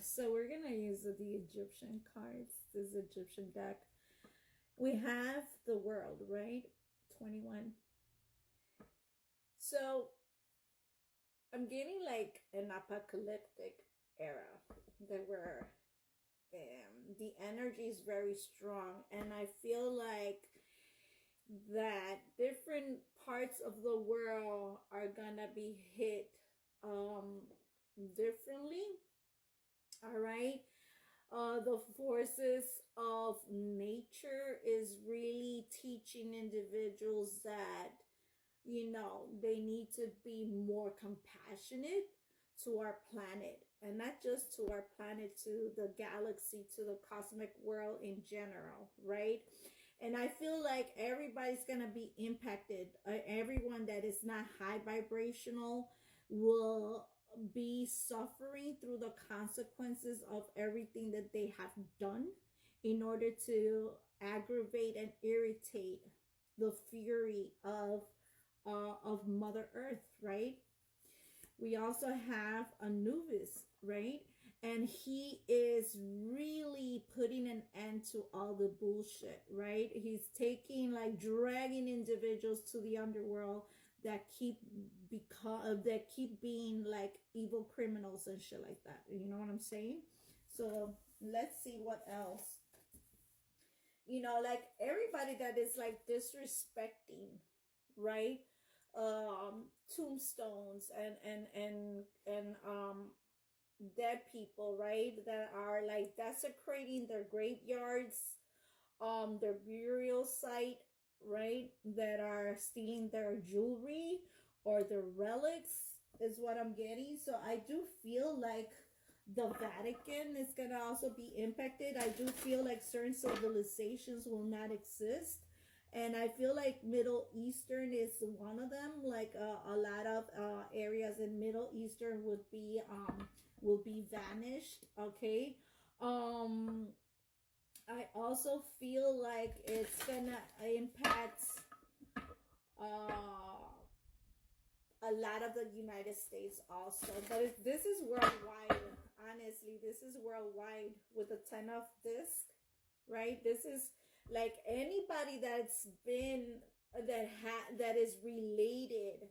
So we're gonna use the Egyptian cards, this Egyptian deck. We have the world, right? 21. So I'm getting like an apocalyptic era that we're the energy is very strong, and I feel like that different parts of the world are gonna be hit differently. All right. The forces of nature is really teaching individuals that, they need to be more compassionate to our planet, and not just to our planet, to the galaxy, to the cosmic world in general, right? And I feel like everybody's going to be impacted. Everyone that is not high vibrational will be suffering through the consequences of everything that they have done in order to aggravate and irritate the fury of Mother Earth, right? We also have Anubis, right? And he is really putting an end to all the bullshit, right? He's taking, like, dragging individuals to the underworld that keep being like evil criminals and shit like that. You know what I'm saying? So let's see what else. Like everybody that is like disrespecting, right? Tombstones and dead people, right, that are like desecrating their graveyards, their burial site, right, that are stealing their jewelry or their relics is what I'm getting. So I do feel like the Vatican is gonna also be impacted. I do feel like certain civilizations will not exist, and I feel like Middle Eastern is one of them. Like a lot of areas in Middle Eastern would be vanished. Okay. I also feel like it's gonna impact a lot of the United States also, but this is worldwide. Honestly, this is worldwide with the 10 of disc, right? This is like anybody that's been that is related,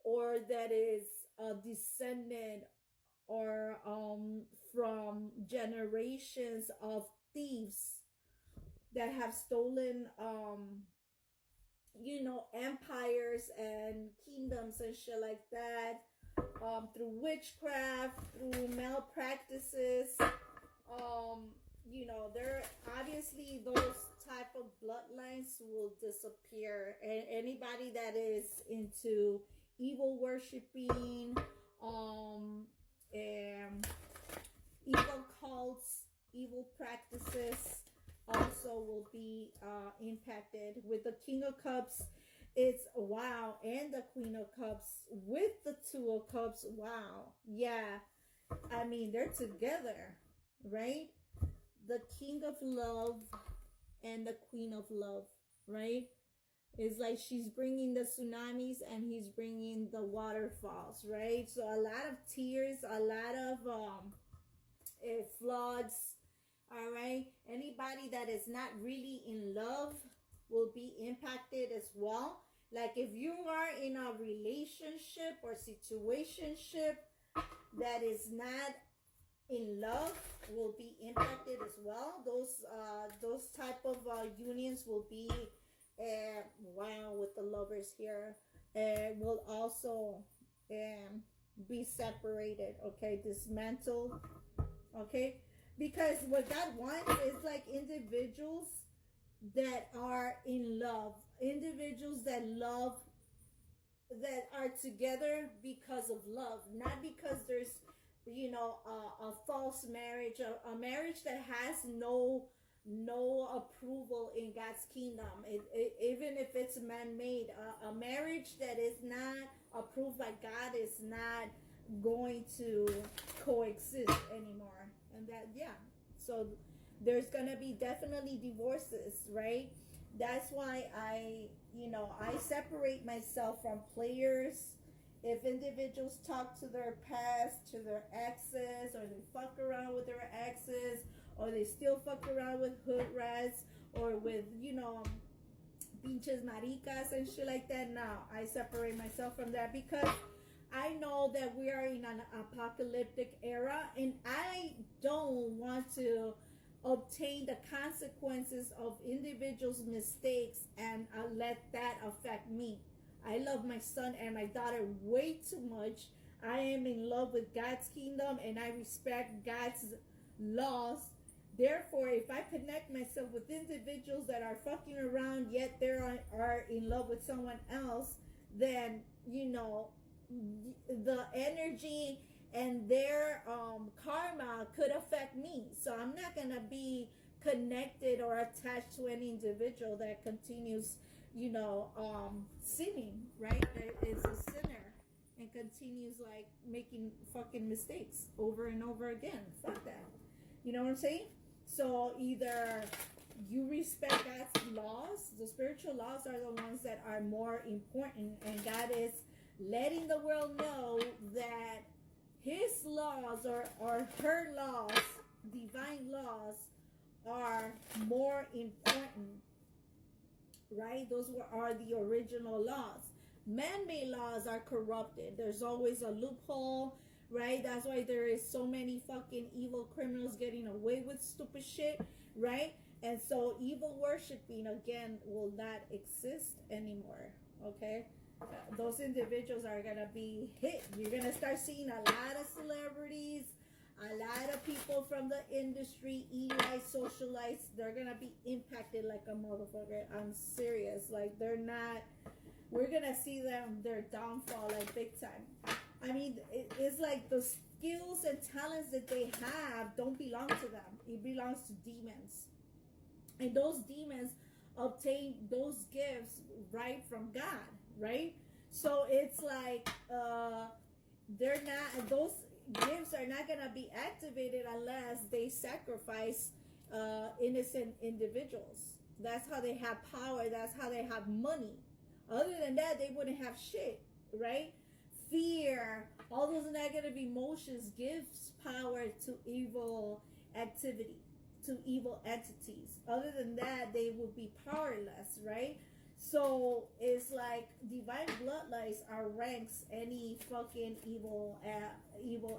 or that is a descendant, or from generations of thieves that have stolen empires and kingdoms and shit like that, through witchcraft, through malpractices. There obviously those type of bloodlines will disappear, and anybody that is into evil worshiping, and evil cults, evil practices also will be impacted. With the King of Cups, it's wow, and the Queen of Cups with the Two of Cups. Wow. Yeah. I mean, they're together, right? The King of Love and the Queen of Love, right? It's like she's bringing the tsunamis and he's bringing the waterfalls, right? So a lot of tears, a lot of floods. All right. Anybody that is not really in love will be impacted as well. Like if you are in a relationship or situationship that is not in love, will be impacted as well. Those type of unions will be wow, with the lovers here, will also be separated. Okay, dismantled. Okay, because what God wants is like individuals that are in love, individuals that love, that are together because of love, not because there's a false marriage, a marriage that has no approval in God's kingdom. Even if it's man-made, a marriage that is not approved by God is not going to coexist anymore. And that, yeah, so there's gonna be definitely divorces, right? That's why I separate myself from players if individuals talk to their past, to their exes, or they fuck around with their exes, or they still fuck around with hood rats, or with, pinches maricas and shit like that, now I separate myself from that, because I know that we are in an apocalyptic era, and I don't want to obtain the consequences of individuals' mistakes and let that affect me. I love my son and my daughter way too much. I am in love with God's kingdom and I respect God's laws. Therefore, if I connect myself with individuals that are fucking around yet they are in love with someone else, then, the energy and their karma could affect me. So I'm not going to be connected or attached to any individual that continues, sinning, right? It's a sinner and continues like making fucking mistakes over and over again. Fuck that. You know what I'm saying? So either you respect God's laws, the spiritual laws are the ones that are more important, and God is letting the world know that his laws or her laws, divine laws, are more important, right? Those are the original laws. Man-made laws are corrupted. There's always a loophole, right? That's why there is so many fucking evil criminals getting away with stupid shit, right? And so evil worshiping, again, will not exist anymore, okay? Those individuals are going to be hit. You're going to start seeing a lot of celebrities, a lot of people from the industry, Eli socialites, they're going to be impacted like a motherfucker. I'm serious. Like, we're going to see their downfall, like, big time. I mean, it's like the skills and talents that they have don't belong to them. It belongs to demons. And those demons obtain those gifts right from God, right? So it's like those gifts are not going to be activated unless they sacrifice innocent individuals. That's how they have power. That's how they have money. Other than that, they wouldn't have shit, right? Fear, all those negative emotions gives power to evil activity, to evil entities. Other than that, they would be powerless, right? So it's like divine bloodlines outranks any fucking evil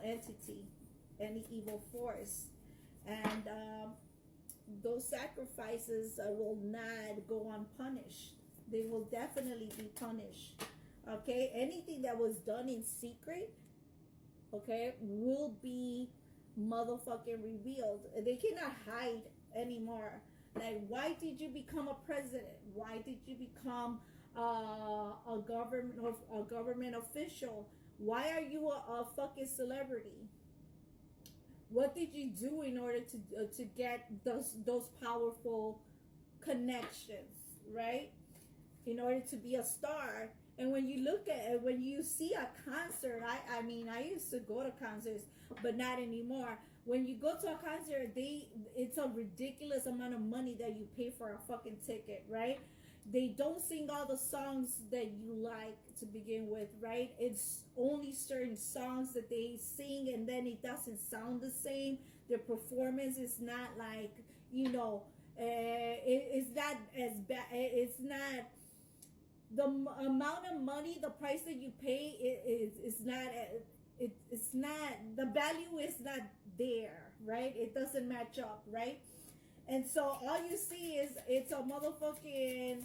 entity, any evil force, and those sacrifices will not go unpunished. They will definitely be punished. Okay, anything that was done in secret, okay, will be motherfucking revealed. They cannot hide anymore. Like, why did you become a president? Why did you become a government official? Why are you a fucking celebrity? What did you do in order to get those powerful connections, right? In order to be a star. And when you look at it, when you see a concert, I mean, I used to go to concerts, but not anymore. When you go to a concert, it's a ridiculous amount of money that you pay for a fucking ticket, right? They don't sing all the songs that you like to begin with, right? It's only certain songs that they sing, and then it doesn't sound the same. Their performance is not like, it's not as bad. It's not the amount of money, the price that you pay. It's not the value is not there, right? It doesn't match up, right? And so all you see is it's a motherfucking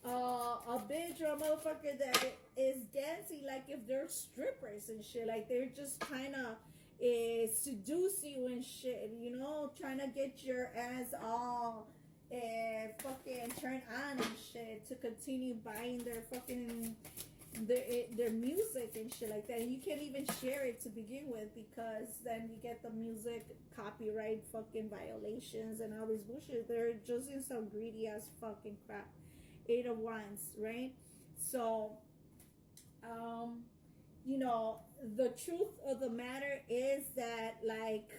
a bitch or a motherfucker that is dancing like if they're strippers and shit. Like, they're just trying to seduce you and shit, trying to get your ass all fucking turned on and shit to continue buying their fucking their music and shit like that. And you can't even share it to begin with, because then you get the music copyright fucking violations and all this bullshit. They're just in some greedy ass fucking crap. 8 of Wands, right? So the truth of the matter is that, like,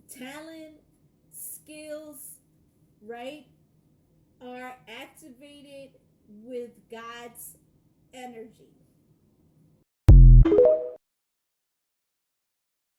talent, skills, right, are activated with God's energy.